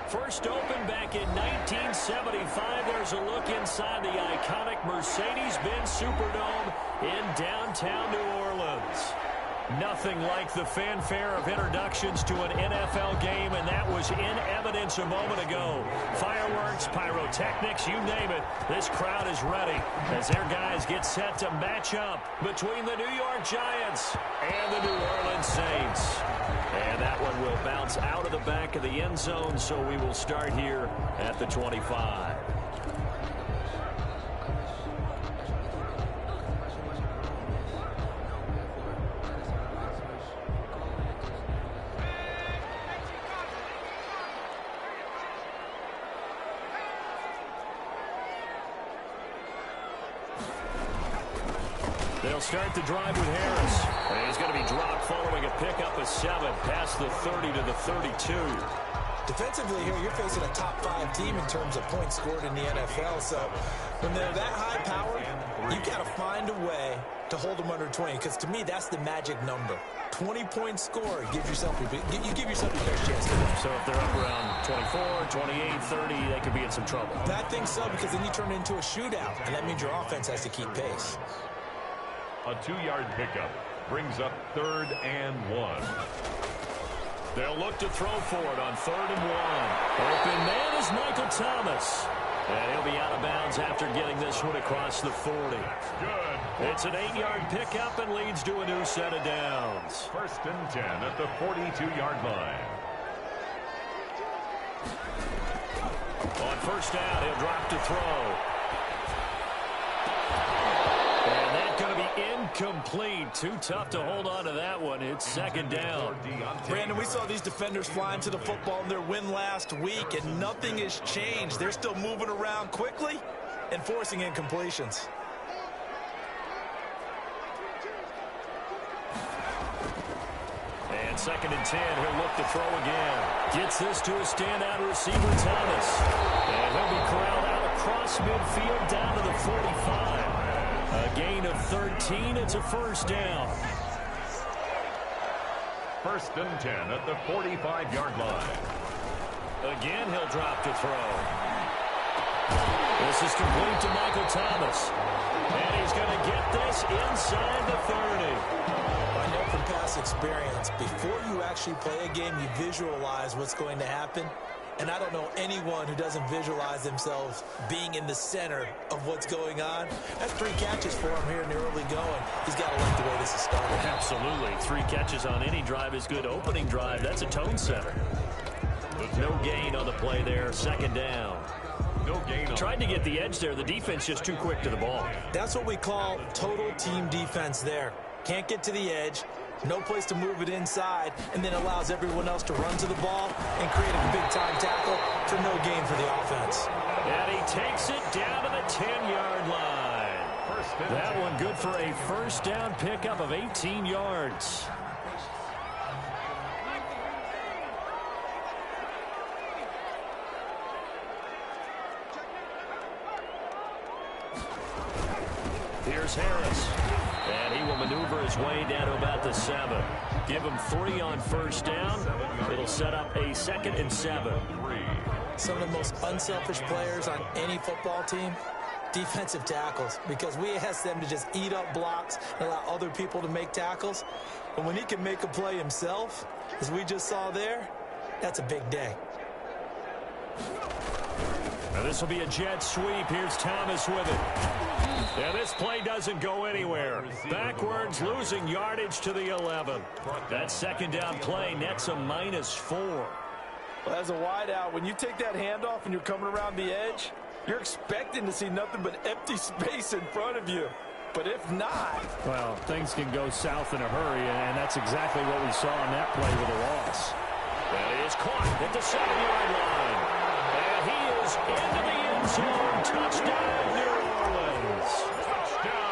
First opened back in 1975. There's a look inside the iconic Mercedes-Benz Superdome in downtown New Orleans. Nothing like the fanfare of introductions to an NFL game, and that was in evidence a moment ago. Fireworks, pyrotechnics, you name it. This crowd is ready as their guys get set to match up between the New York Giants and the New Orleans Saints. And that one will bounce out of the back of the end zone, so we will start here at the 25. They'll start the drive with Harris. And he's going to be dropped following a pickup of 7 past the 30 to the 32. Defensively here, you're facing a top-5 team in terms of points scored in the NFL. So when they're that high-powered, you got to find a way to hold them under 20. Because to me, that's the magic number. 20-point score. You give yourself your best chance to win. So if they're up around 24, 28, 30, they could be in some trouble. I think so, because then you turn it into a shootout. And that means your offense has to keep pace. A 2-yard pickup brings up 3rd and 1. They'll look to throw for it on 3rd and 1. Open man is Michael Thomas. And he'll be out of bounds after getting this one across the 40. Good. It's an 8-yard pickup and leads to a new set of downs. 1st and 10 at the 42-yard line. On 1st down, he'll drop to throw. Incomplete. Too tough to hold on to that one. It's 2nd down. Brandon, we saw these defenders flying to the football in their win last week, and nothing has changed. They're still moving around quickly and forcing incompletions. And 2nd and 10. He'll look to throw again. Gets this to a standout receiver, Thomas. And he'll be corralled out across midfield down to the 45. A gain of 13. It's a 1st down. 1st and 10 at the 45-yard line. Again, he'll drop to throw. This is complete to Michael Thomas. And he's going to get this inside the 30. I know from past experience, before you actually play a game, you visualize what's going to happen. And I don't know anyone who doesn't visualize themselves being in the center of what's going on. That's 3 catches for him here in the early going. He's got to like the way this is started. Absolutely. 3 catches on any drive is good. Opening drive, that's a tone setter. No gain on the play there. 2nd down. No gain. Tried to get the edge there. The defense just too quick to the ball. That's what we call total team defense there. Can't get to the edge. No place to move it inside, and then allows everyone else to run to the ball and create a big-time tackle for no gain for the offense. And he takes it down to the 10-yard line. That one good for a 1st down pickup of 18 yards. Here's Harris. And he will maneuver his way down to about the 7. Give him 3 on 1st down. It'll set up a 2nd and 7. Some of the most unselfish players on any football team, defensive tackles, because we ask them to just eat up blocks and allow other people to make tackles. But when he can make a play himself, as we just saw there, that's a big day. Now this will be a jet sweep. Here's Thomas with it. And this play doesn't go anywhere. Backwards, losing yardage to the 11. That 2nd down play nets a -4. Well, as a wideout, when you take that handoff and you're coming around the edge, you're expecting to see nothing but empty space in front of you. But if not... Well, things can go south in a hurry, and that's exactly what we saw on that play with a loss. That is caught at the 7-yard line. And he is into the end zone. Touchdown, New Orleans.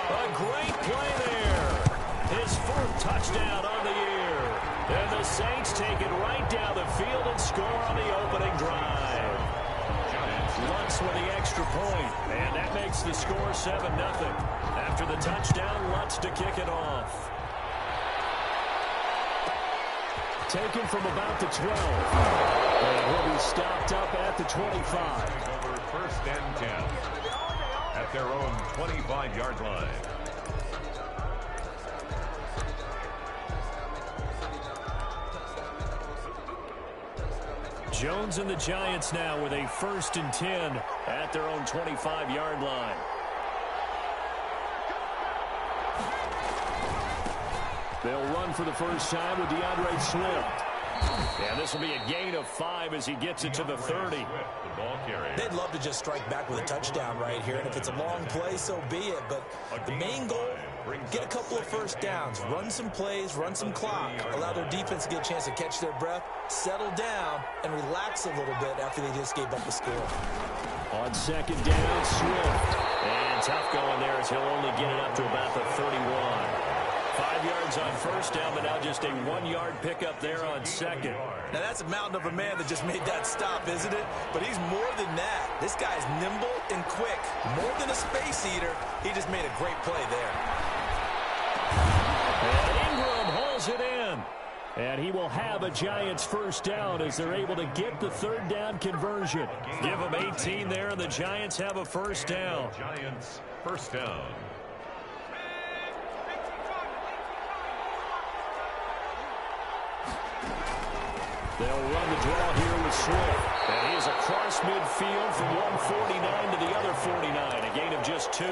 A great play there. His 4th touchdown on the year. And the Saints take it right down the field and score on the opening drive. Lutz with the extra point, and that makes the score 7-0. After the touchdown, Lutz to kick it off. Taken from about the 12. And he'll be stopped up 25. Over first and 10 at their own 25-yard line. Jones and the Giants now with a 1st and 10 at their own 25-yard line. They'll run for the first time with DeAndre Swift. And this will be a gain of 5 as he gets it to the 30. They'd love to just strike back with a touchdown right here, and if it's a long play, so be it. But the main goal, get a couple of first downs, run some plays, run some clock, allow their defense to get a chance to catch their breath, settle down, and relax a little bit after they just gave up the score. On 2nd down, Swift. And tough going there as he'll only get it up to about the 31. 5 yards on 1st down, but now just a 1-yard pickup there on 2nd. Now that's a mountain of a man that just made that stop, isn't it? But he's more than that. This guy's nimble and quick. More than a space eater, he just made a great play there. And Ingram hauls it in. And he will have a Giants 1st down as they're able to get the 3rd down conversion. Give them 18 there, and the Giants have a 1st down. Giants 1st down. They'll run the draw here with Swift. And he is across midfield from one 49 to the other 49. A gain of just 2.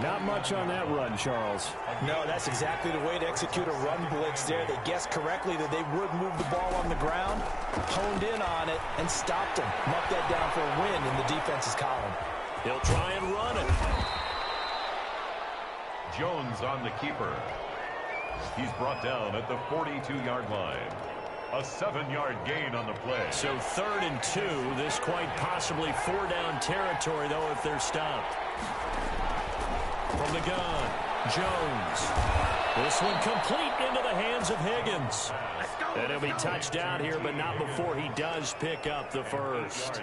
Not much on that run, Charles. No, that's exactly the way to execute a run blitz there. They guessed correctly that they would move the ball on the ground, honed in on it, and stopped him. Knocked that down for a win in the defense's column. He'll try and run it. Jones on the keeper. He's brought down at the 42-yard line. A 7-yard gain on the play. So 3rd and 2. This quite possibly 4-down territory, though, if they're stopped. From the gun, Jones. This one complete into the hands of Higgins. And he'll be touched down here, but not before he does pick up the 1st.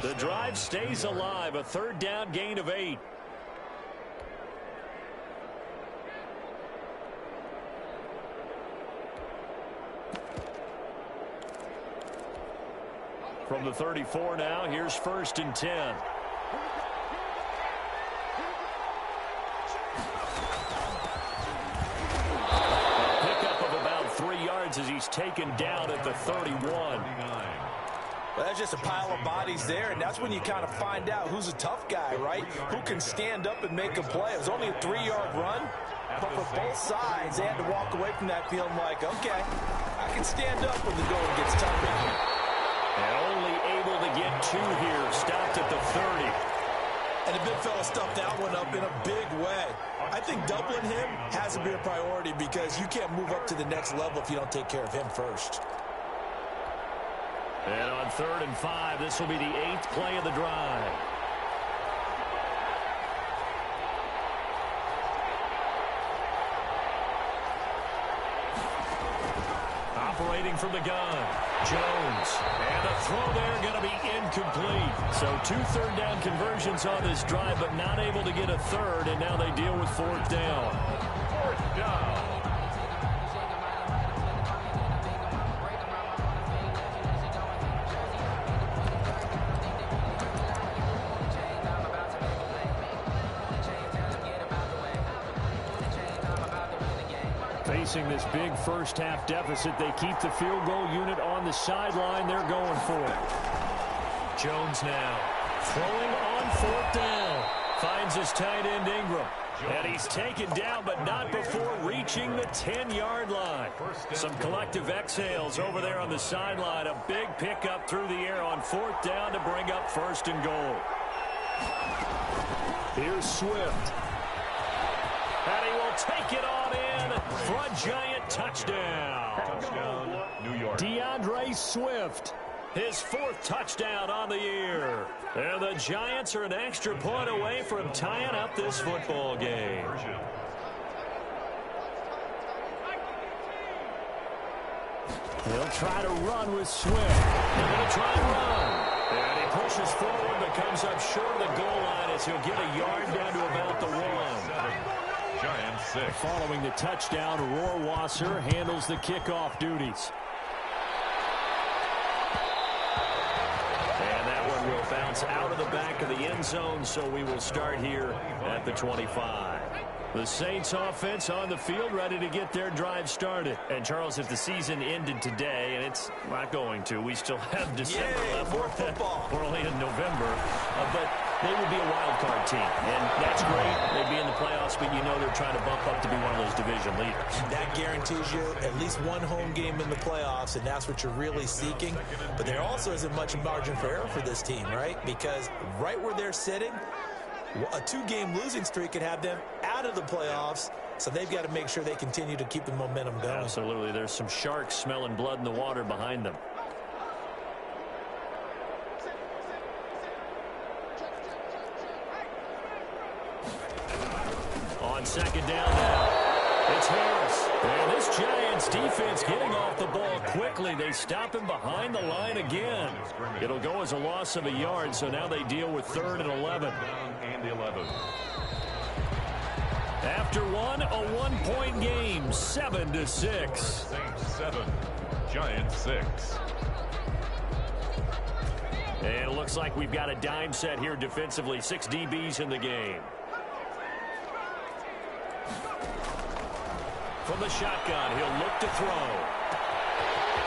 The drive stays alive. A 3rd down gain of 8. From the 34 now, here's 1st and 10. A pickup of about 3 yards as he's taken down at the 31. Well, that's just a pile of bodies there, and that's when you kind of find out who's a tough guy, right? Who can stand up and make a play. It was only a 3-yard run, but for both sides, they had to walk away from that feeling like, okay, I can stand up when the going gets tough in here. And only able to get 2 here. Stopped at the 30. And the big fella stuffed that one up in a big way. I think doubling him has to be a priority because you can't move up to the next level if you don't take care of him first. And on 3rd and 5, this will be the 8th play of the drive. Operating from the gun, Jones. And the throw there going to be incomplete. So 2 3rd down conversions on this drive, but not able to get a 3rd, and now they deal with 4th down. 4th down. Facing this big first-half deficit, they keep the field goal unit on the sideline. They're going for it. Jones now throwing on 4th down. Finds his tight end Ingram. And he's taken down, but not before reaching the 10-yard line. Some collective exhales over there on the sideline. A big pickup through the air on 4th down to bring up 1st and goal. Here's Swift. And he will take it on in for a Giant touchdown. Touchdown, New York. DeAndre Swift, his 4th touchdown on the year. And the Giants are an extra point away from tying up this football game. He'll try to run with Swift. They're going to try and run. And he pushes forward, but comes up short of the goal line as he'll get a yard down to about the 1. Giants 6. Following the touchdown, Rohrwasser handles the kickoff duties. bounce out of the back of the end zone, so we will start here at the 25. The Saints offense on the field, ready to get their drive started. And, Charles, if the season ended today, and it's not going to, we still have December left. More football. We're only in November. But they would be a wild card team. And that's great. They'd be in the playoffs, but you know they're trying to bump up to be one of those division leaders. That guarantees you at least one home game in the playoffs, and that's what you're really seeking. But there also isn't much margin for error for this team, right? Because right where they're sitting, a 2-game losing streak could have them out of the playoffs, so they've got to make sure they continue to keep the momentum going. Absolutely. There's some sharks smelling blood in the water behind them. On second down now, it's Harris. And this Giants defense getting off the ball quickly. They stop him behind the line again. It'll go as a loss of a yard, so now they deal with 3rd and 11. After one, a 1-point game, 7-6. Saints 7, Giants 6. And it looks like we've got a dime set here defensively. 6 DBs in the game. From the shotgun, he'll look to throw.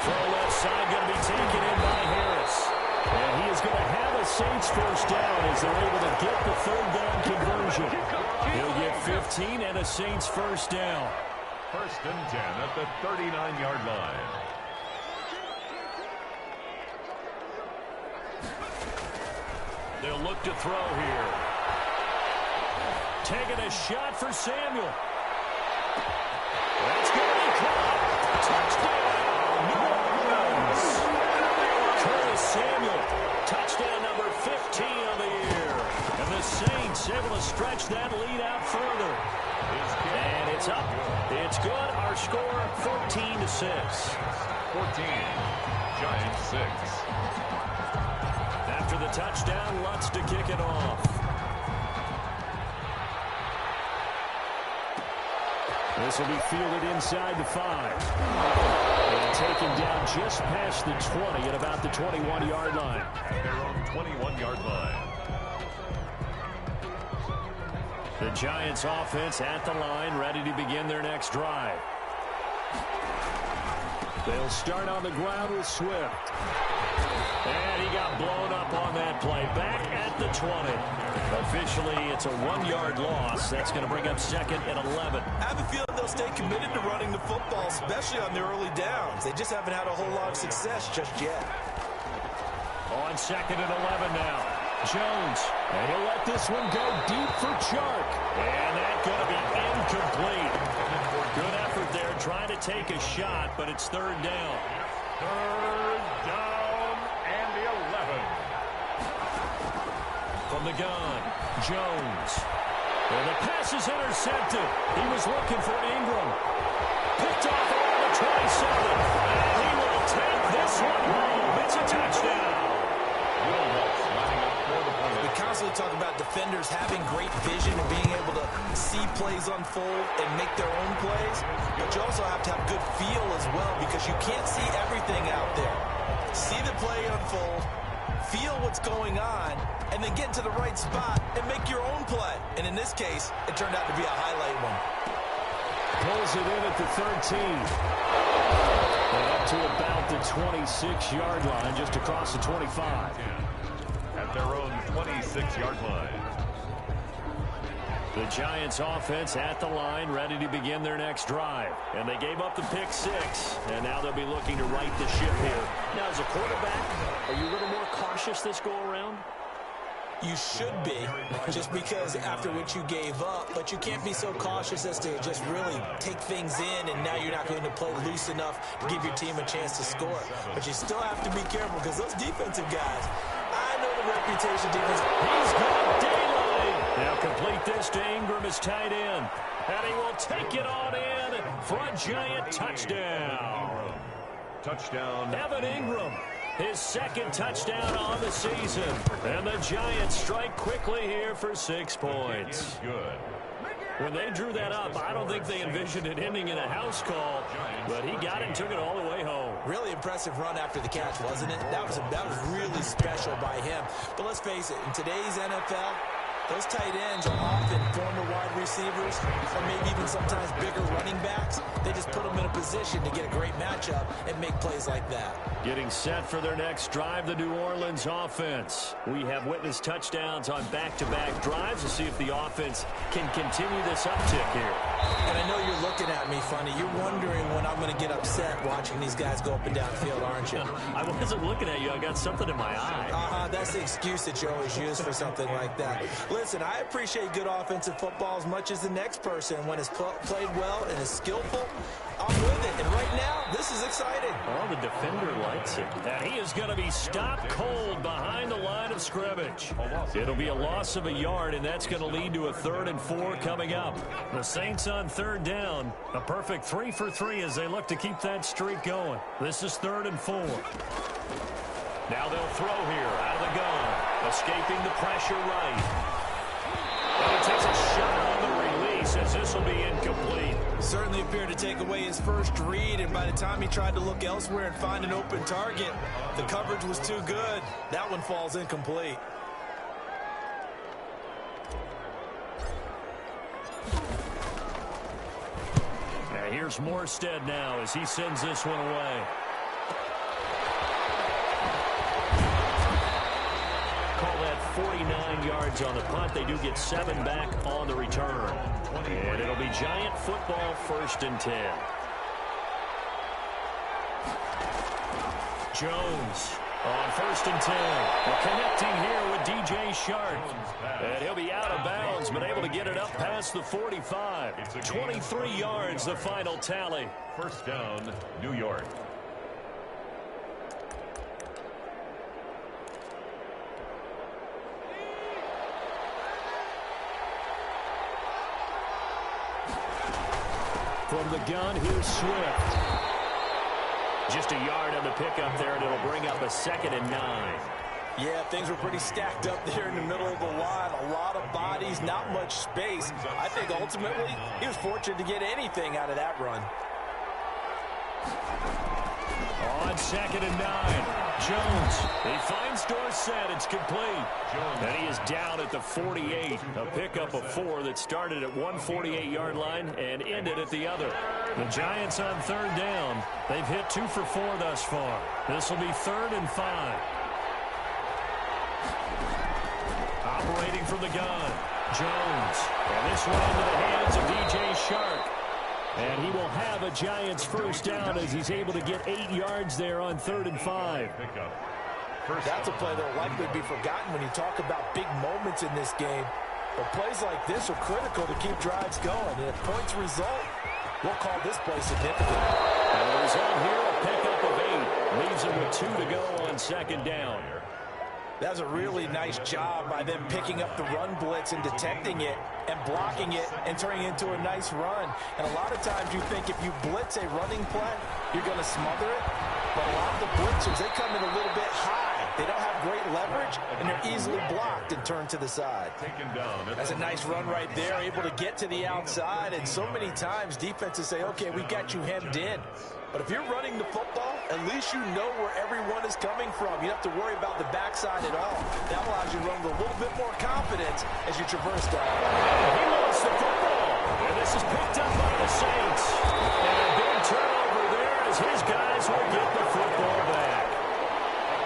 Throw left side, going to be taken in by Harris. And he is going to have a Saints first down as they're able to get the 3rd down conversion. He'll get 15 and a Saints first down. 1st and 10 at the 39-yard line. They'll look to throw here. Taking a shot for Samuel. That's going to be caught. Touchdown, New Orleans. Curtis Samuel, touchdown number 15 of the year. And the Saints able to stretch that lead out further. And it's up. It's good. Our score, 14-6. 14, Giants 6. After the touchdown, Lutz to kick it off. This will be fielded inside the 5. And taken down just past the 20 at about the 21-yard line. At their own 21-yard line. The Giants offense at the line, ready to begin their next drive. They'll start on the ground with Swift. And he got blown up on that play. Back at the 20. Officially, it's a 1-yard loss. That's going to bring up 2nd and 11. I have a feeling they'll stay committed to running the football, especially on the early downs. They just haven't had a whole lot of success just yet. On 2nd and 11 now. Jones. And he'll let this one go deep for Chark. And that's going to be incomplete. Good effort there trying to take a shot, but it's 3rd down. 3rd down and 11. From the gun, Jones. And the pass is intercepted. He was looking for Ingram. Picked off around the 27. And he will take this one home. It's a touchdown. We constantly talk about defenders having great vision and being able to see plays unfold and make their own plays. But you also have to have good feel as well, because you can't see everything out there. See the play unfold, feel what's going on, and then get to the right spot and make your own play. And in this case, it turned out to be a highlight one. Pulls it in at the 13. And up to about the 26-yard line, just across the 25. At their own 26-yard line. The Giants offense at the line, ready to begin their next drive. And they gave up the pick 6, and now they'll be looking to right the ship here. Now, as a quarterback, are you a little more cautious this go-around? You should be, just because after what you gave up, but you can't be so cautious as to just really take things in, and now you're not going to play loose enough to give your team a chance to score. But you still have to be careful, because those defensive guys, I know the reputation defense. He's got daylight. Now complete this to Ingram, his tight end. And he will take it on in for a Giant touchdown. Touchdown. Evan Ingram, his 2nd touchdown on the season. And the Giants strike quickly here for 6 points. Good. When they drew that up, I don't think they envisioned it ending in a house call, but he got it and took it all the way home. Really impressive run after the catch, wasn't it? That was really special by him. But let's face it, in today's NFL, those tight ends are often former wide receivers or maybe even sometimes bigger running backs. They just put them in a position to get a great matchup and make plays like that. Getting set for their next drive, the New Orleans offense. We have witnessed touchdowns on back-to-back drives to see if the offense can continue this uptick here. And I know you're looking at me funny. You're wondering when I'm going to get upset watching these guys go up and down the field, aren't you? I wasn't looking at you. I got something in my eye. That's the excuse that you always use for something like that. Listen, I appreciate good offensive football as much as the next person. When it's played well and is skillful, I'm with it. And right now, this is exciting. Oh, the defender likes it. And he is going to be stopped cold behind the line of scrimmage. It'll be a loss of a yard, and that's going to lead to a 3rd and 4 coming up. The Saints on 3rd down. A perfect 3 for 3 as they look to keep that streak going. This is 3rd and 4. Now they'll throw here out of the gun. Escaping the pressure right. And he takes a shot on the release as this will be incomplete. Certainly appeared to take away his first read, and by the time he tried to look elsewhere and find an open target, the coverage was too good. That one falls incomplete. Now here's Morstead now as he sends this one away. Call that 49 yards on the punt. They do get 7 back on the return. And it'll be Giant football, 1st and 10. Jones on 1st and 10. We're connecting here with DJ Shark. And he'll be out of bounds, but able to get it up past the 45. 23 yards, the final tally. 1st down, New York. From the gun, here's Swift. Just a yard on the pickup there, and it'll bring up a 2nd and 9. Yeah, things were pretty stacked up there in the middle of the line. A lot of bodies, not much space. I think ultimately he was fortunate to get anything out of that run. On 2nd and 9, Jones. He finds Dorsett. It's complete. And he is down at the 48. A pickup of 4 that started at one 48-yard line and ended at the other. The Giants on 3rd down. They've hit 2 for 4 thus far. This will be 3rd and 5. Operating from the gun, Jones. And this one into the hands of DJ Shark. And he will have a Giants 1st down as he's able to get 8 yards there on 3rd and 5. That's a play that will likely be forgotten when you talk about big moments in this game. But plays like this are critical to keep drives going. And if points result, we'll call this play significant. And the result here, a pickup of 8. Leaves him with 2 to go on 2nd down. That was a really nice job by them picking up the run blitz and detecting it and blocking it and turning it into a nice run. And a lot of times you think if you blitz a running play, you're going to smother it. But a lot of the blitzers, they come in a little bit high. They don't have great leverage, and they're easily blocked and turned to the side. That's a nice run right there, able to get to the outside. And so many times defenses say, okay, we got you hemmed in. But if you're running the football, at least you know where everyone is coming from. You don't have to worry about the backside at all. That allows you to run with a little bit more confidence as you traverse down. He wants the football. And this is picked up by the Saints. And a big turnover there as his guys will get the football back.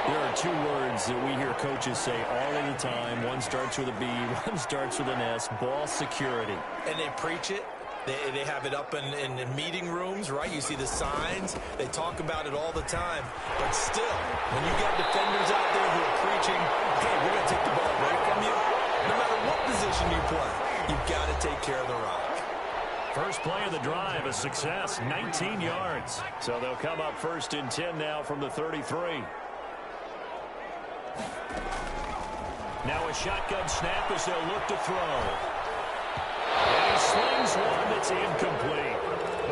There are 2 words that we hear coaches say all of the time. One starts with a B, one starts with an S. Ball security. And they preach it. They have it up in meeting rooms, right? You see the signs. They talk about it all the time. But still, when you got defenders out there who are preaching, hey, we're going to take the ball away from you, no matter what position you play, you've got to take care of the rock. First play of the drive, a success, 19 yards. So they'll come up 1st and 10 now from the 33. Now a shotgun snap as they'll look to throw. And he slings one that's incomplete.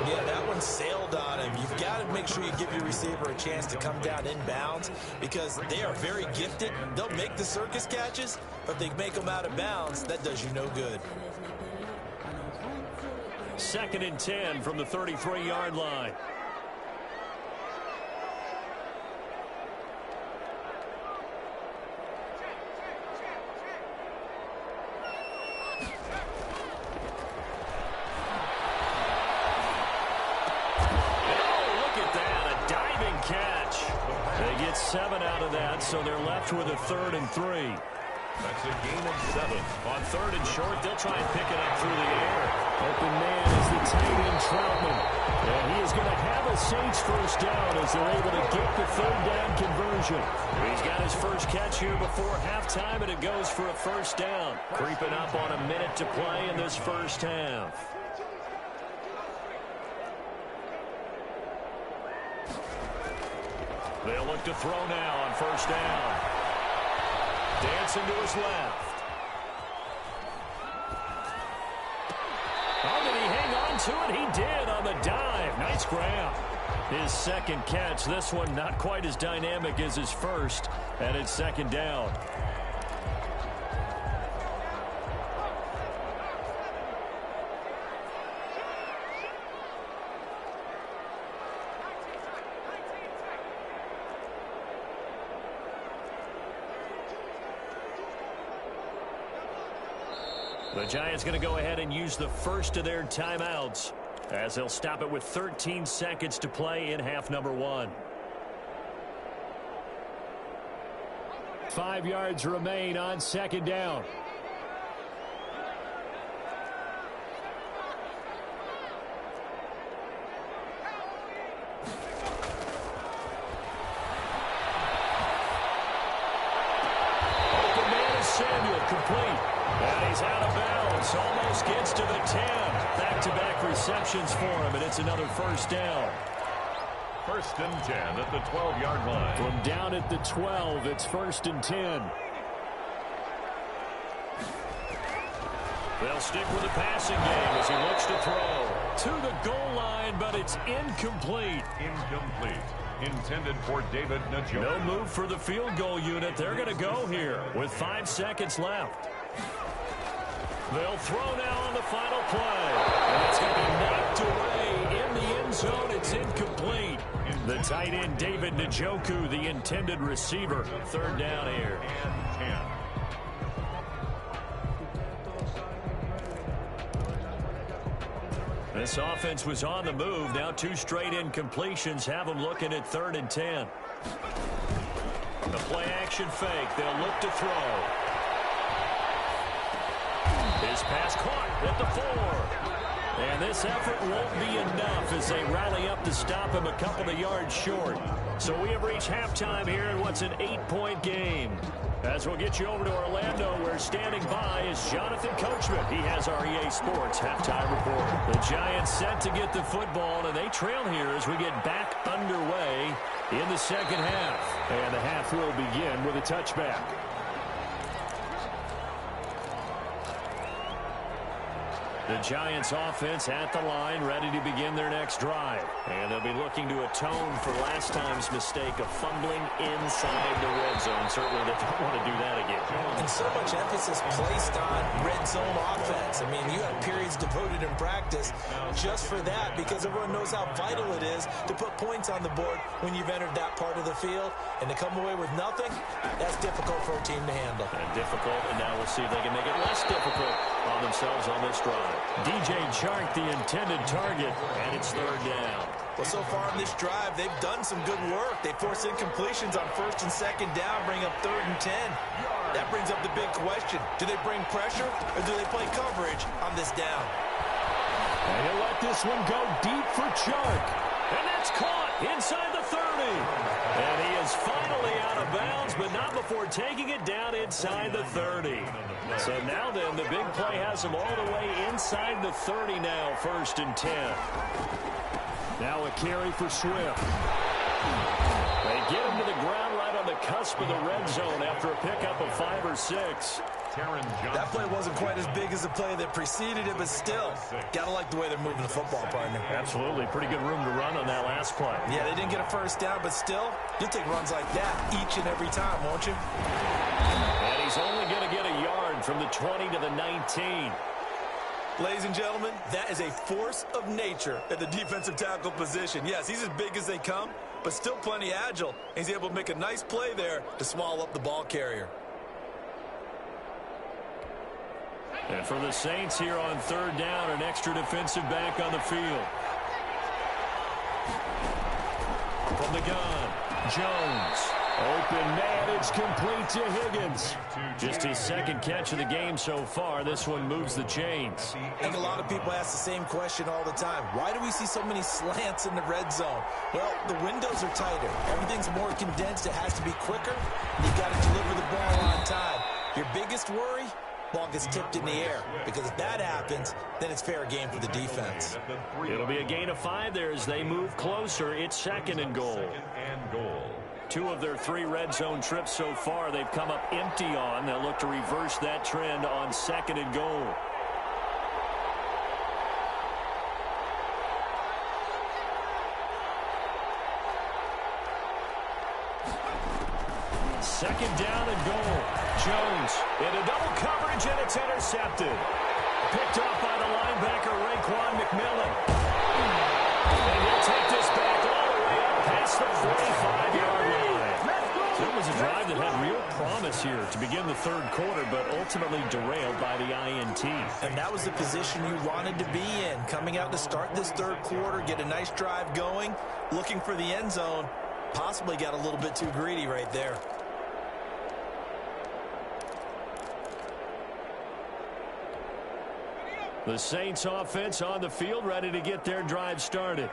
Yeah, that one sailed on him. You've got to make sure you give your receiver a chance to come down inbounds because they are very gifted. They'll make the circus catches, but if they make them out of bounds, that does you no good. 2nd and 10 from the 33-yard line. get 7 out of that, so they're left with a 3rd and 3. That's a gain of 7. On 3rd and short, they'll try and pick it up through the air. Open man is the tight end Troutman. And he is going to have a Saints first down as they're able to get the 3rd down conversion. He's got his first catch here before halftime, and it goes for a first down. Creeping up on a minute to play in this first half. They'll look to throw now on first down. Dancing to his left. Oh, did he hang on to it? He did on the dive. Nice grab. His second catch. This one not quite as dynamic as his first, and it's 2nd down. The Giants going to go ahead and use the first of their timeouts as they'll stop it with 13 seconds to play in half number 1. 5 yards remain on 2nd down. Open man is Samuel, complete. And he's out of bounds. Almost gets to the 10. Back-to-back receptions for him, and it's another first down. 1st and 10 at the 12-yard line. From down at the 12, it's 1st and 10. They'll stick with the passing game as he looks to throw to the goal line, but it's incomplete. Incomplete. Intended for David Njoku. No move for the field goal unit. They're going to go here with 5 seconds left. They'll throw now on the final play. And it's going to be knocked away in the end zone. It's incomplete. The tight end, David Njoku, the intended receiver. 3rd down here. And 10. This offense was on the move. Now 2 straight incompletions have them looking at 3rd and 10. The play action fake. They'll look to throw. His pass caught at the 4. And this effort won't be enough as they rally up to stop him a couple of yards short. So we have reached halftime here in what's an 8-point game. As we'll get you over to Orlando, where standing by is Jonathan Coachman. He has our EA Sports halftime report. The Giants set to get the football, and they trail here as we get back underway in the second half. And the half will begin with a touchback. The Giants offense at the line, ready to begin their next drive. And they'll be looking to atone for last time's mistake of fumbling inside the red zone. Certainly they don't want to do that again. And so much emphasis placed on red zone offense. I mean, you have periods devoted in practice just for that, because everyone knows how vital it is to put points on the board when you've entered that part of the field. And to come away with nothing, that's difficult for a team to handle. And difficult, and now we'll see if they can make it less difficult on themselves on this drive. DJ Chark, the intended target, and it's 3rd down. Well, so far in this drive, they've done some good work. They force incompletions on 1st and 2nd down, bring up 3rd and 10. That brings up the big question. Do they bring pressure, or do they play coverage on this down? And he'll let this one go deep for Chark. And that's caught inside the 30. And he is finally out of bounds, but not before taking it down inside the 30. So now then, the big play has him all the way inside the 30 now, 1st and 10. Now a carry for Swift. They get him to the ground right on the cusp of the red zone after a pickup of 5 or 6. That play wasn't quite as big as the play that preceded it, but still, gotta like the way they're moving the football, partner. Absolutely. Pretty good room to run on that last play. Yeah, they didn't get a first down, but still, you'll take runs like that each and every time, won't you? And he's only going to get a yard from the 20 to the 19. Ladies and gentlemen, that is a force of nature at the defensive tackle position. Yes, he's as big as they come, but still plenty agile. He's able to make a nice play there to swallow up the ball carrier. And for the Saints here on 3rd down, an extra defensive back on the field. From the gun, Jones. Open man, it's complete to Higgins. Just his second catch of the game so far. This one moves the chains. I think a lot of people ask the same question all the time. Why do we see so many slants in the red zone? Well, the windows are tighter. Everything's more condensed. It has to be quicker. And you've got to deliver the ball on time. Your biggest worry? Ball gets tipped in the air, because if that happens, then it's fair game for the defense. It'll be a gain of 5 there as they move closer. It's 2nd and goal. 2 of their 3 red zone trips so far they've come up empty on. They'll look to reverse that trend on 2nd and goal. Second down and goal. Jones into double coverage, and it's intercepted. Picked off by the linebacker, Raekwon McMillan. And he'll take this back all the way up past the 45-yard line. So it was a drive that had real promise here to begin the 3rd quarter, but ultimately derailed by the INT. And that was the position you wanted to be in. Coming out to start this 3rd quarter, get a nice drive going, looking for the end zone. Possibly got a little bit too greedy right there. The Saints offense on the field, ready to get their drive started.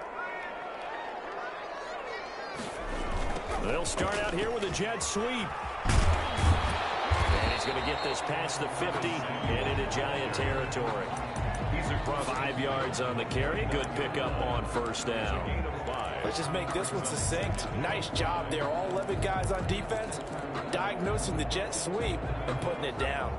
They'll start out here with a jet sweep. And he's going to get this past the 50 and into Giant territory. He's across 5 yards on the carry. Good pickup on 1st down. Let's just make this one succinct. Nice job there. All 11 guys on defense diagnosing the jet sweep and putting it down.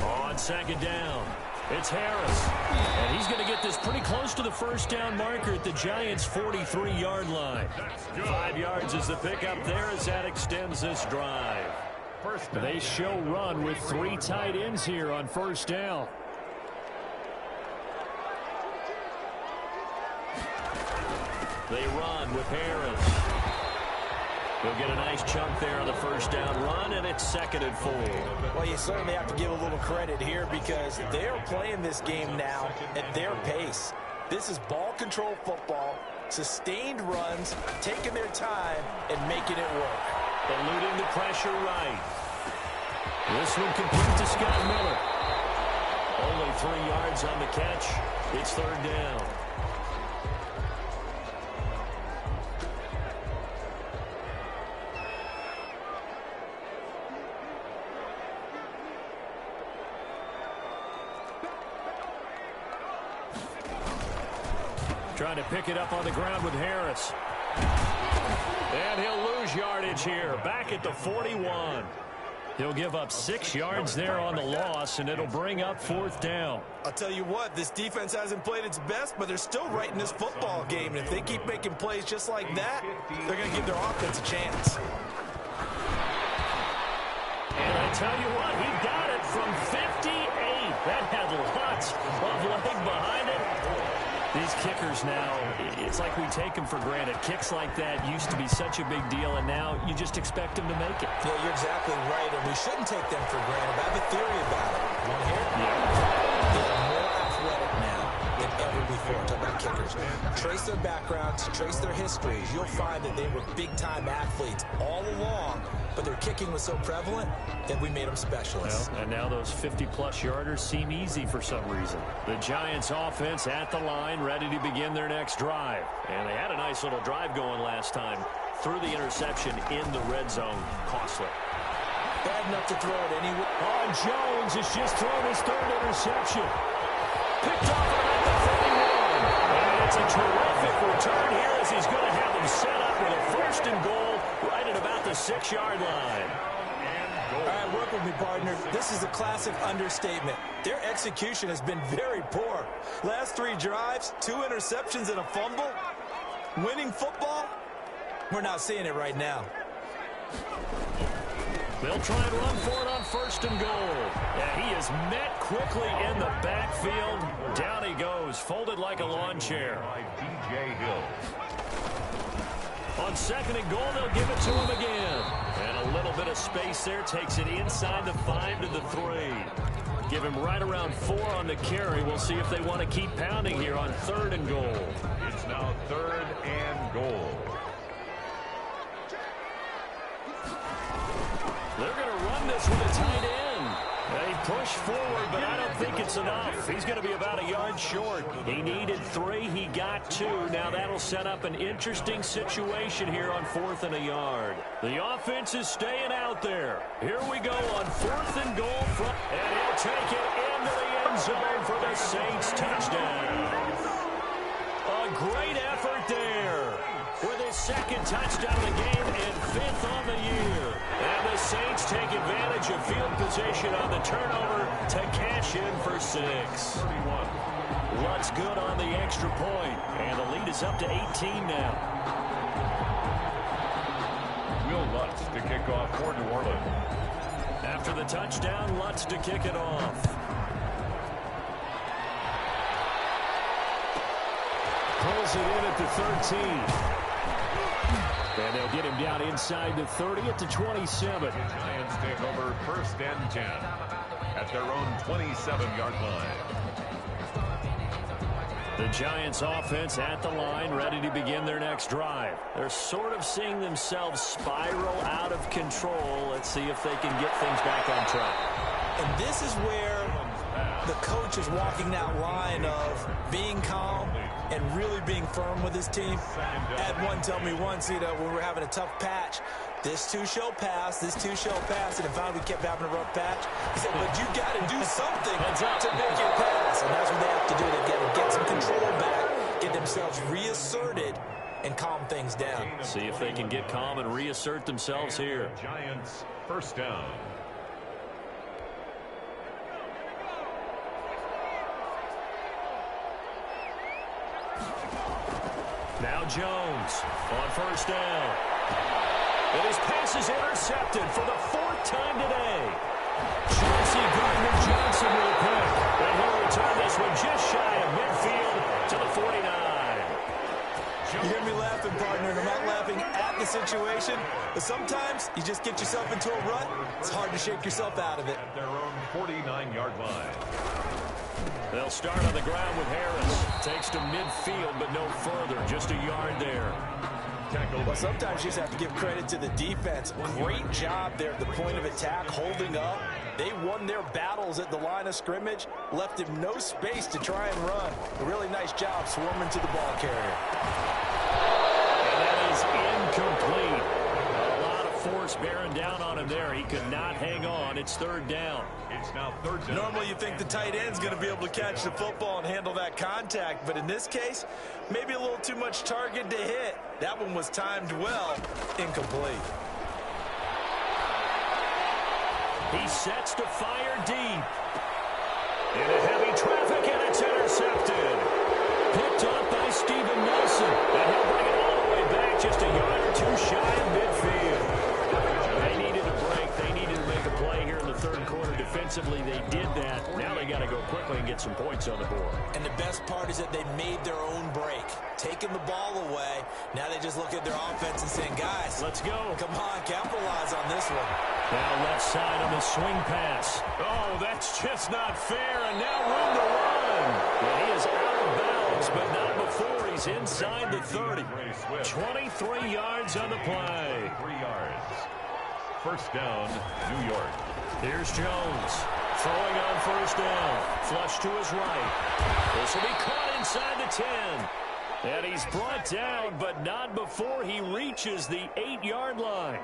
On 2nd down, it's Harris. And he's going to get this pretty close to the 1st down marker at the Giants' 43-yard line. 5 yards is the pickup there as that extends this drive. They show run with 3 tight ends here on 1st down. They run with Harris. He'll get a nice chunk there on the 1st down run, and it's 2nd and 4. Well, you certainly have to give a little credit here because they're playing this game now at their pace. This is ball control football, sustained runs, taking their time, and making it work. Eluding the pressure right. This one complete to Scott Miller. Only 3 yards on the catch. It's 3rd down. Trying to pick it up on the ground with Harris. And he'll lose yardage here. Back at the 41. He'll give up 6 yards there on the loss, and it'll bring up 4th down. I'll tell you what, this defense hasn't played its best, but they're still right in this football game. And if they keep making plays just like that, they're going to give their offense a chance. And I tell you what, he got it from 58. That had lots of leg behind it. These kickers now, it's like we take them for granted. Kicks like that used to be such a big deal, and now you just expect them to make it. Yeah, you're exactly right, and we shouldn't take them for granted. I have a theory about it. You want to hear it? Yeah. They're more athletic now than ever before. Talk about kickers. Trace their backgrounds, trace their histories. You'll find that they were big-time athletes all along, but their kicking was so prevalent that we made them specialists. Well, and now those 50-plus yarders seem easy for some reason. The Giants offense at the line, ready to begin their next drive. And they had a nice little drive going last time. Threw the interception in the red zone. Costly. Bad enough to throw it anyway. Oh, Jones has just thrown his 3rd interception. Picked off at the 31. And it's a terrific return here as he's going to have them set up with a 1st and goal right at about the 6-yard line. All right, work with me, partner. This is a classic understatement. Their execution has been very poor. Last 3 drives, 2 interceptions and a fumble. Winning football? We're not seeing it right now. They'll try and run for it on 1st and goal. And he is met quickly in the backfield. Down he goes, folded like a lawn chair. DJ Hill. On 2nd and goal, they'll give it to him again. And a little bit of space there takes it inside the 5 to the 3. Give him right around 4 on the carry. We'll see if they want to keep pounding here on 3rd and goal. It's now 3rd and goal. They're going to run this with a tight end. They push forward, but I don't think it's enough. He's going to be about a yard short. He needed 3. He got 2. Now that'll set up an interesting situation here on 4th and a yard. The offense is staying out there. Here we go on 4th and goal. And he'll take it into the end zone for the Saints touchdown. A great effort there with his 2nd touchdown of the game and 5th on the year. And the Saints take advantage of field position on the turnover to cash in for 6. 31. Lutz good on the extra point, and the lead is up to 18 now. Will Lutz to kick off for New Orleans. After the touchdown, Lutz to kick it off. Pulls it in at the 13. And they'll get him down inside the 30 at the 27. The Giants take over 1st and 10 at their own 27-yard line. The Giants offense at the line, ready to begin their next drive. They're sort of seeing themselves spiral out of control. Let's see if they can get things back on track. And this is where the coach is walking that line of being calm and really being firm with his team. Had one tell me once, when we were having a tough patch, this too shall pass, this too shall pass, and if finally we kept having a rough patch, he said, but you got to do something to make it pass. And that's what they have to do. They got to get some control back, get themselves reasserted, and calm things down. See if they can get calm and reassert themselves here. Giants 1st down. Now Jones on 1st down. And his pass is intercepted for the 4th time today. Chauncey Gardner-Johnson with a pick. And he'll return this one just shy of midfield to the 49. You hear me laughing, partner, and I'm not laughing at the situation, but sometimes you just get yourself into a rut. It's hard to shake yourself out of it. At their own 49-yard line. They'll start on the ground with Harris. Takes to midfield, but no further. Just a yard there. Well, sometimes you just have to give credit to the defense. Great job there at the point of attack, holding up. They won their battles at the line of scrimmage, left him no space to try and run. A really nice job swarming to the ball carrier. And that is incomplete. A lot of force bearing down on him there. He could not hang on. It's 3rd down. It's now 3rd down. Normally you think the tight end's going to be able to catch the football and handle that contact, but in this case, maybe a little too much target to hit. That one was timed well, incomplete. He sets to fire deep. In a heavy traffic, and it's intercepted. Picked up by Steven Nelson, and he'll bring it all the way back just a yard or 2 shy of midfield. They needed a break. They needed to make a play here in the 3rd quarter. Defensively, they did that. Now they got to go quickly and get some points on the board. And the best part is that they made their own break, taking the ball away. Now they just look at their offense and saying, guys, let's go. Come on, capitalize on this one. Now left side on the swing pass. Oh, that's just not fair, and now room to run. Well, he is out of bounds, but not before he's inside the 30. 23 yards on the play. 3 yards. 1st down, New York. Here's Jones. Throwing on 1st down. Flush to his right. This will be caught inside the 10. And he's brought down, but not before he reaches the 8-yard line.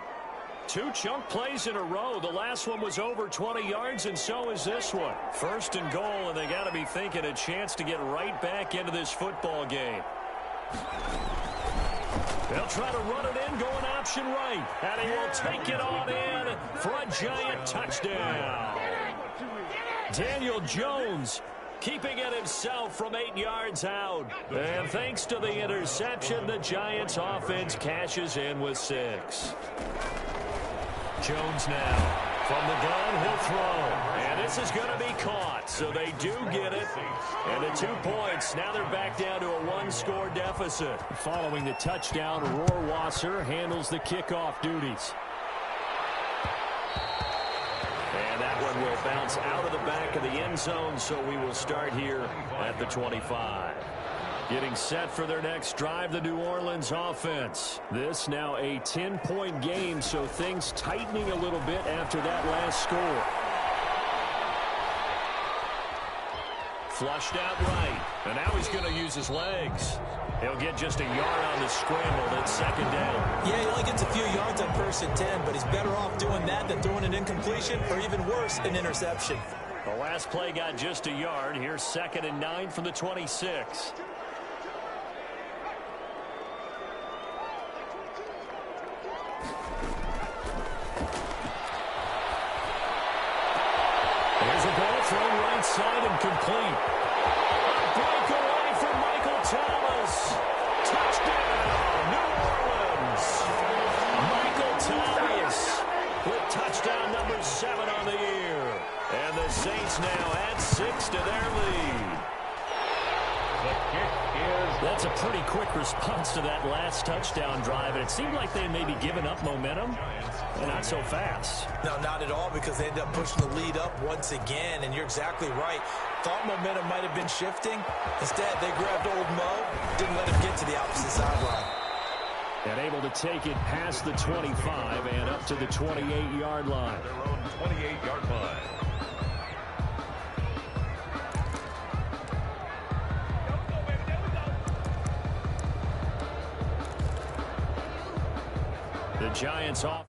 2 chunk plays in a row. The last one was over 20 yards, and so is this one. 1st and goal, and they got to be thinking a chance to get right back into this football game. They'll try to run it in, going option right. And he will take it on in for a Giant touchdown. Daniel Jones keeping it himself from 8 yards out. And thanks to the interception, the Giants offense cashes in with 6. Jones now. From the gun, he'll throw. And this is going to be caught. So they do get it. And the 2 points. Now they're back down to a 1-score deficit. Following the touchdown, Rohrwasser handles the kickoff duties. And that That one will bounce out of the back of the end zone, so we will start here at the 25. Getting set for their next drive, the New Orleans offense. This now a 10-point game, so things tightening a little bit after that last score. Flushed out right, and now he's going to use his legs. He'll get just a yard on the scramble. It's second down. Yeah, he only gets a few yards on 1st and 10, but he's better off doing that than throwing an incompletion, or even worse, an interception. The last play got just a yard. Here's 2nd and 9 from the 26. There's a ball thrown right side and complete. A breakaway from Michael Thomas. Touchdown, New Orleans. Michael Thomas with touchdown number 7 on the year. And the Saints now add 6 to their lead. The kick is... That's a pretty quick response to that last touchdown drive. And it seemed like they may be giving up momentum. And not so fast. No, not at all, because they ended up pushing the lead up once again. And you're exactly right. Thought momentum might have been shifting. Instead, they grabbed old Mo, didn't let him get to the opposite sideline. And able to take it past the 25 and up to the 28-yard line. Their own 28-yard line. The Giants off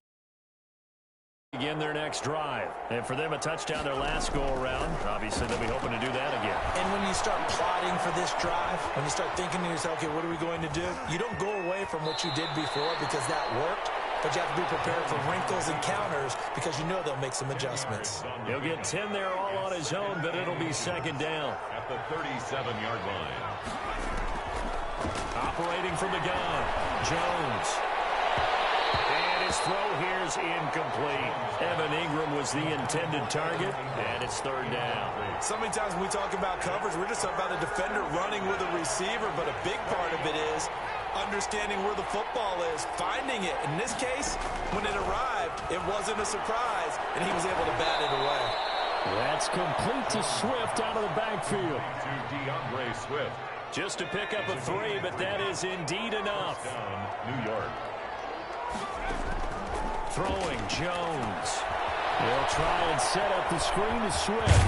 begin their next drive. And for them, a touchdown their last go-around. Obviously, they'll be hoping to do that again. And when you start plotting for this drive, when you start thinking to yourself, okay, what are we going to do? You don't go away from what you did before because that worked, but you have to be prepared for wrinkles and counters because you know they'll make some adjustments. He'll get 10 there all on his own, but it'll be second down. At the 37-yard line. Operating from the gun, Jones. And his throw here is incomplete. Evan Ingram was the intended target, and it's third down. So many times when we talk about coverage, we're just talking about a defender running with a receiver, but a big part of it is understanding where the football is, finding it. In this case, when it arrived, it wasn't a surprise, and he was able to bat it away. That's complete to Swift out of the backfield. To DeAndre Swift. Just to pick up a 3, but that is indeed enough. Down, New York. Throwing, Jones. They'll try and set up the screen to Swift.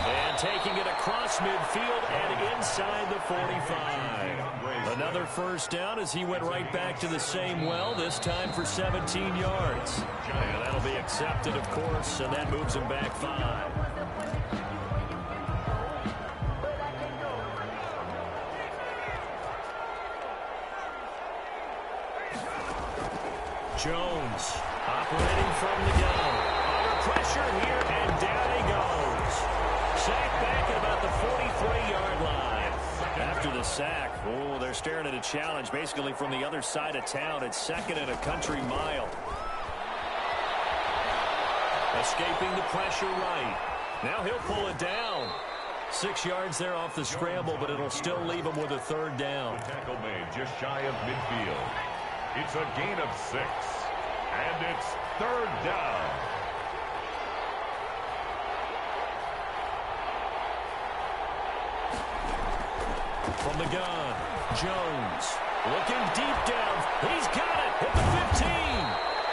And taking it across midfield and inside the 45. Another first down as he went right back to the same well, this time for 17 yards. And that'll be accepted, of course, and that moves him back 5. Jones operating from the gun. Under pressure here, and down he goes. Sacked back at about the 43-yard line. After the sack, oh, they're staring at a challenge basically from the other side of town. It's 2nd and a country mile. Escaping the pressure right. Now he'll pull it down. 6 yards there off the scramble, but it'll still leave him with a third down. The tackle made just shy of midfield. It's a gain of 6. And it's third down. From the gun, Jones looking deep down. He's got it at the 15.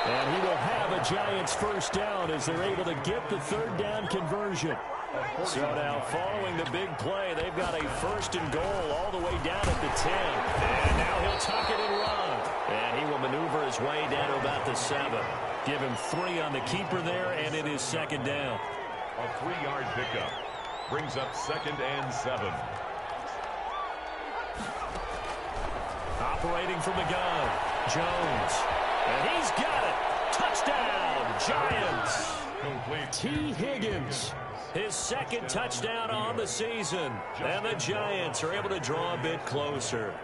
And he will have a Giants first down as they're able to get the third down conversion. So now following the big play, they've got a 1st and goal all the way down at the 10. And now he'll tuck it and run. And he will maneuver his way down to about the 7. Give him 3 on the keeper there, and it is second down. A 3-yard pickup brings up 2nd and 7. Operating from the gun, Jones. And he's got it. Touchdown, Giants. Complete. T. Higgins, his 2nd touchdown on the season. And the Giants are able to draw a bit closer.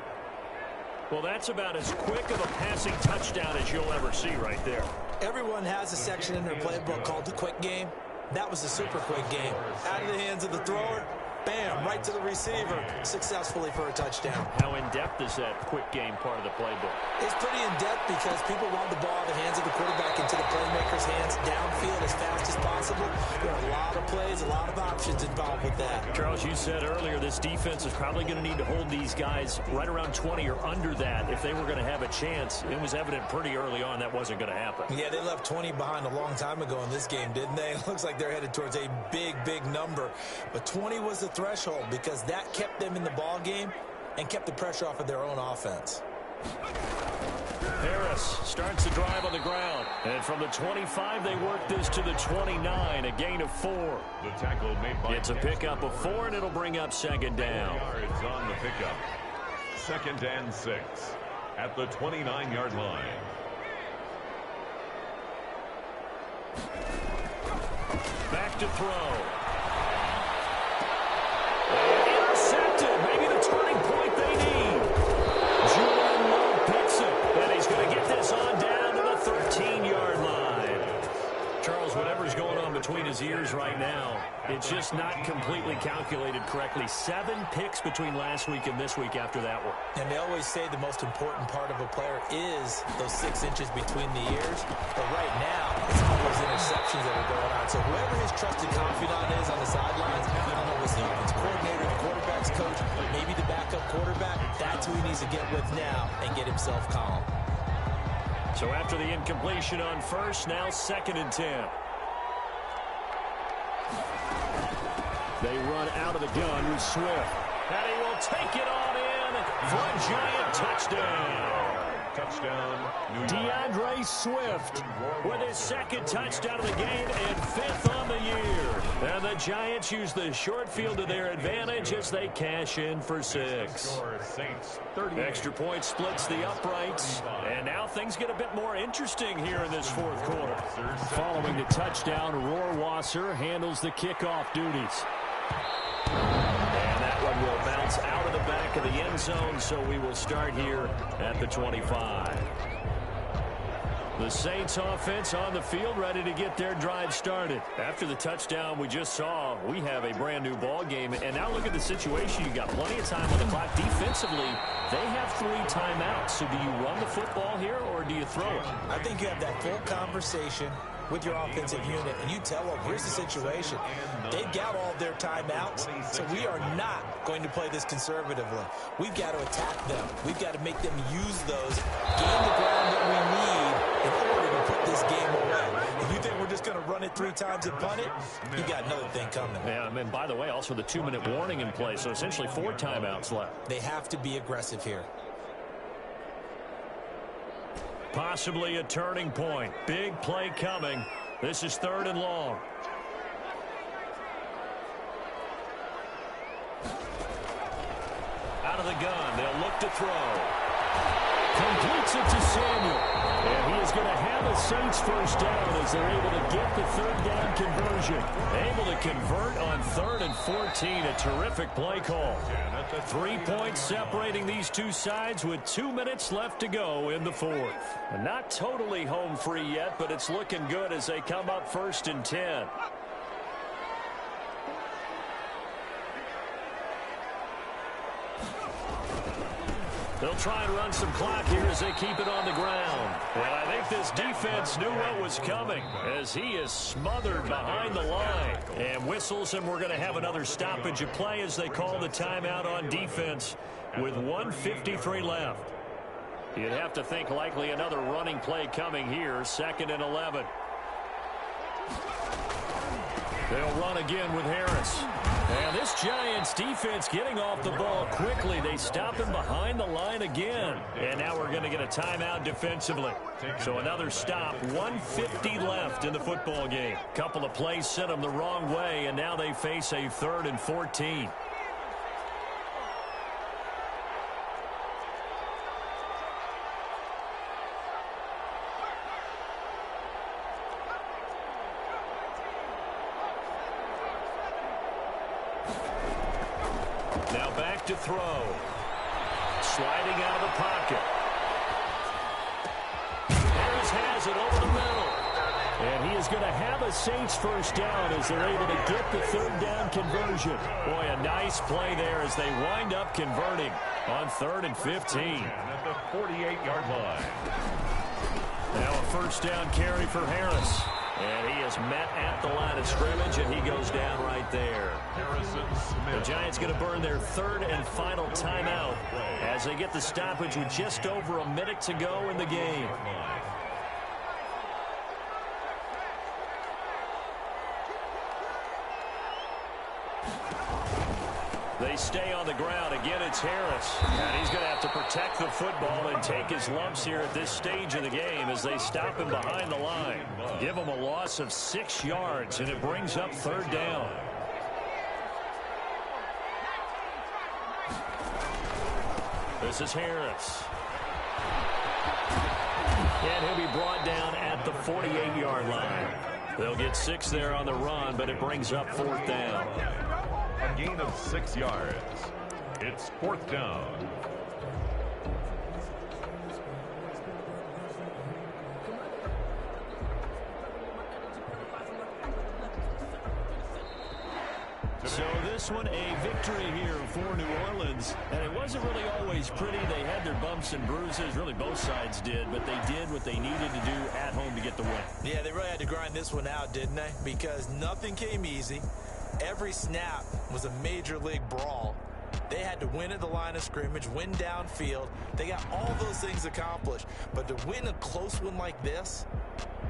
Well, that's about as quick of a passing touchdown as you'll ever see right there. Everyone has a section in their playbook called the quick game. That was the super quick game. Out of the hands of the thrower, bam, right to the receiver, successfully for a touchdown. How in-depth is that quick game part of the playbook? It's pretty in-depth because people want the ball in the hands of the quarterback into the playmaker's hands downfield as fast as possible. There are a lot of plays, a lot of options involved with that. Charles, you said earlier this defense is probably going to need to hold these guys right around 20 or under that if they were going to have a chance. It was evident pretty early on that wasn't going to happen. Yeah, they left 20 behind a long time ago in this game, didn't they? It looks like they're headed towards a big, big number. But 20 was the threshold because that kept them in the ball game and kept the pressure off of their own offense. Harris starts the drive on the ground. And from the 25, they work this to the 29, a gain of 4. The tackle made by it's a pickup of 4, and it'll bring up second down. Yards on the pickup. 2nd and 6 at the 29-yard line. Back to throw. Intercepted. Maybe the turning point they need. Julian Love picks it. And he's going to get this on down to the 13-yard line. Charles, whatever's going on between his ears right now, it's just not completely calculated correctly. 7 picks between last week and this week after that one. And they always say the most important part of a player is those 6 inches between the ears. But right now, it's all those interceptions that are going on. So whoever his trusted confidant is on the sidelines, I don't know, was the offense coordinator, the quarterback's coach, maybe the backup quarterback, that's who he needs to get with now and get himself calm. So after the incompletion on first, now 2nd and 10. They run out of the gun with Swift. And he will take it on in for a giant touchdown. Touchdown, New York. DeAndre Swift with his 2nd touchdown of the game and 5th on the year. And the Giants use the short field to their advantage as they cash in for 6. Extra point splits the uprights. And now things get a bit more interesting here in this 4th quarter. Following the touchdown, Rohrwasser handles the kickoff duties. And that one will bounce out of the back of the end zone, so we will start here at the 25. The Saints offense on the field ready to get their drive started. After the touchdown we just saw, we have a brand new ball game. And now look at the situation. You got plenty of time on the clock. Defensively, they have 3 timeouts. So do you run the football here or do you throw it? I think you have that full conversation with your offensive unit, and you tell them, here's the situation. They've got all their timeouts, so we are not going to play this conservatively. We've got to attack them. We've got to make them use those, gain the ground that we need in order to put this game away. If you think we're just going to run it 3 times and punt it, you got another thing coming. Yeah, and by the way, also the 2-minute warning in play, so essentially 4 timeouts left. They have to be aggressive here. Possibly a turning point. Big play coming. This is 3rd and long. Out of the gun. They'll look to throw. Completes it to Samuel. And he is going to have a Saints first down as they're able to get the 3rd down conversion. Able to convert on 3rd and 14. A terrific play call. 3 points separating these two sides with 2 minutes left to go in the 4th. And not totally home free yet, but it's looking good as they come up 1st and 10. They'll try and run some clock here as they keep it on the ground. And I think this defense knew what was coming as he is smothered behind the line. And whistles, and we're going to have another stoppage of play as they call the timeout on defense with 1:53 left. You'd have to think likely another running play coming here, 2nd and 11. They'll run again with Harris. And this Giants defense getting off the ball quickly. They stop him behind the line again. And now we're going to get a timeout defensively. So another stop, 1:50 left in the football game. Couple of plays sent them the wrong way, and now they face a 3rd and 14. Now back to throw. Sliding out of the pocket. Harris has it over the middle. And And he is going to have a Saints first down as they're able to get the third down conversion. Boy, a nice play there as they wind up converting on 3rd and 15. At the 48-yard line. Now a first down carry for Harris. And he is met at the line of scrimmage, and he goes down right there. Harrison Smith. The Giants going to burn their 3rd and final timeout as they get the stoppage with just over a minute to go in the game. They stay on the ground. Again, it's Harris. And he's going to have to protect the football and take his lumps here at this stage of the game as they stop him behind the line. Give him a loss of 6 yards, and it brings up 3rd down. This is Harris. And he'll be brought down at the 48-yard line. They'll get 6 there on the run, but it brings up 4th down. A gain of 6 yards. It's 4th down. So this one a victory here for New Orleans, and it wasn't really always pretty. They had their bumps and bruises, really both sides did, but they did what they needed to do at home to get the win. Yeah, they really had to grind this one out, didn't they? Because nothing came easy. Every snap was a major league brawl. They had to win at the line of scrimmage, win downfield. They got all those things accomplished. But to win a close one like this,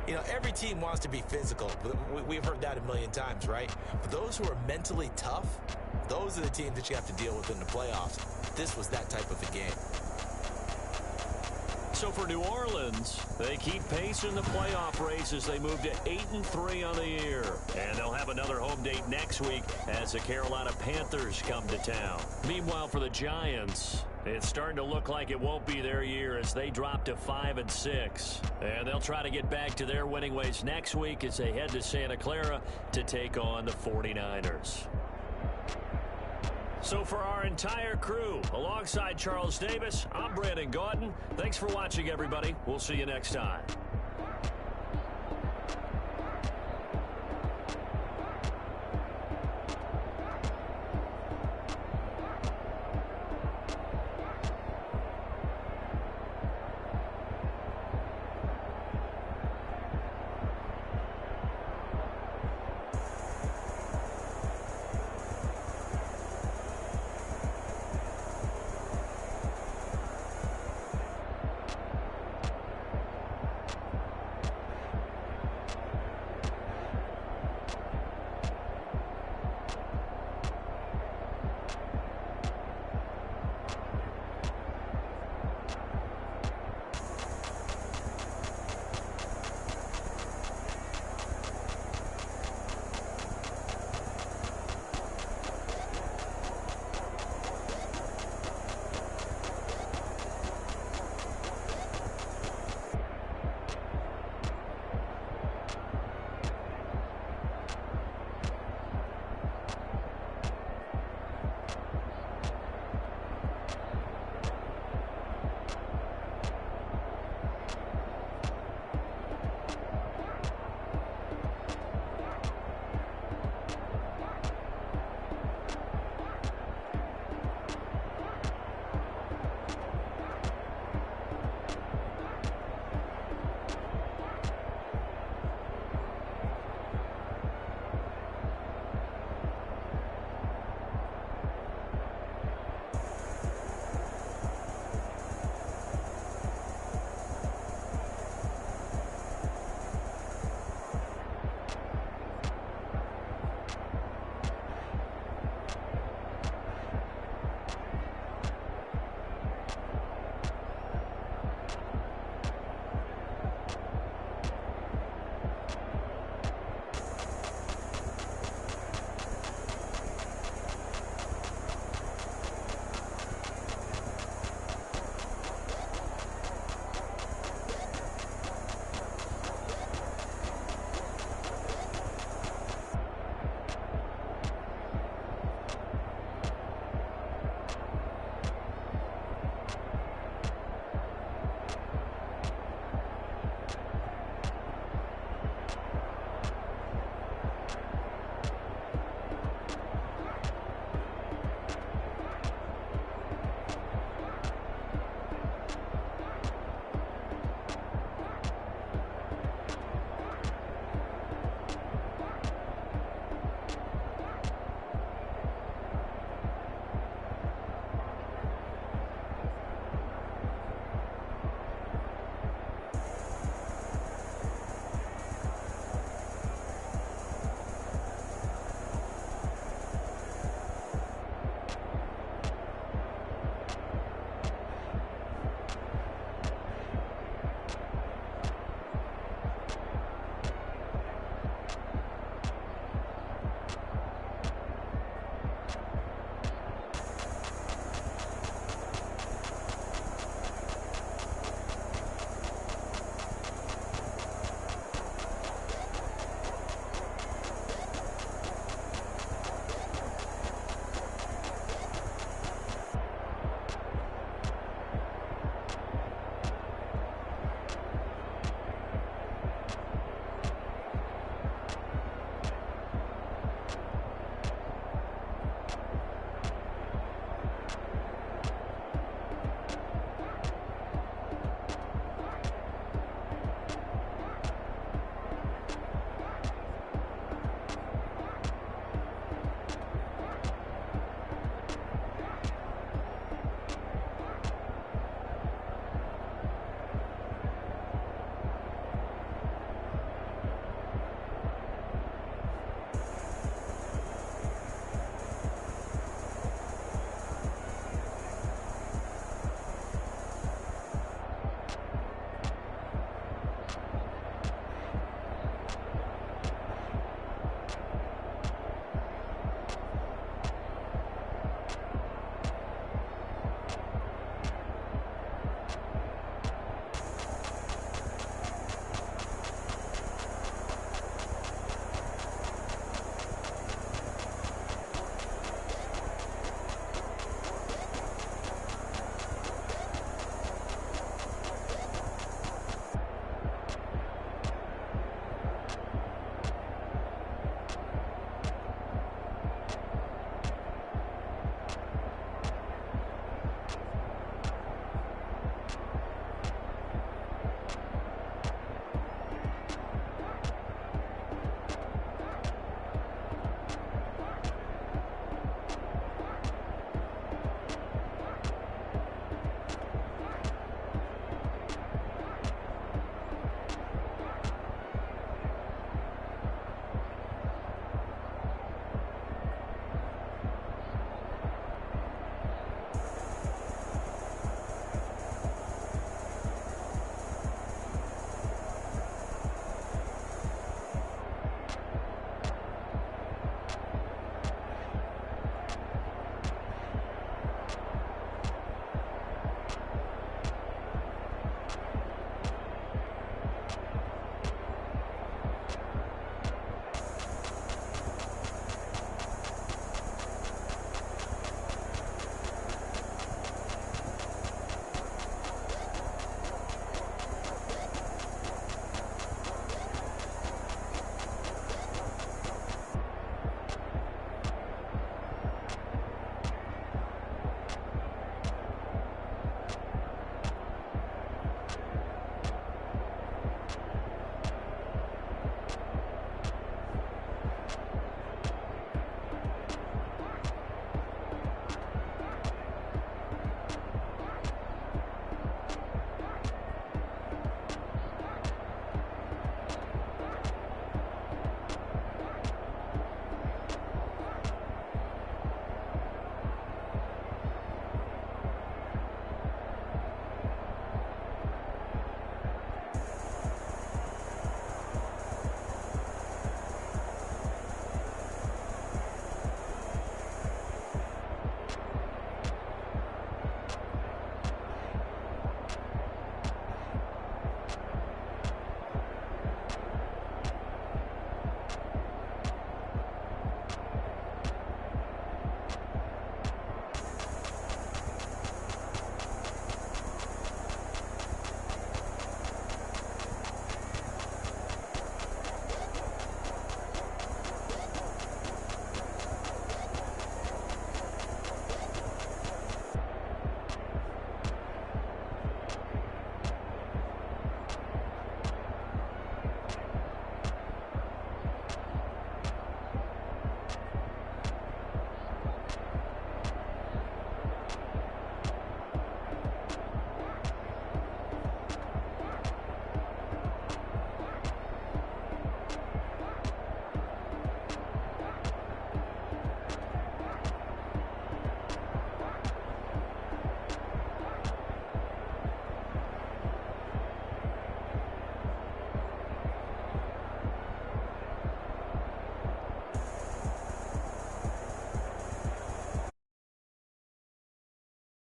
you know, every team wants to be physical. We've heard that a million times, right? But those who are mentally tough, those are the teams that you have to deal with in the playoffs. This was that type of a game. So for New Orleans, they keep pace in the playoff race as they move to 8-3 on the year. And they'll have another home date next week as the Carolina Panthers come to town. Meanwhile, for the Giants, it's starting to look like it won't be their year as they drop to 5-6. And they'll try to get back to their winning ways next week as they head to Santa Clara to take on the 49ers. So for our entire crew, alongside Charles Davis, I'm Brandon Gaudin. Thanks for watching, everybody. We'll see you next time.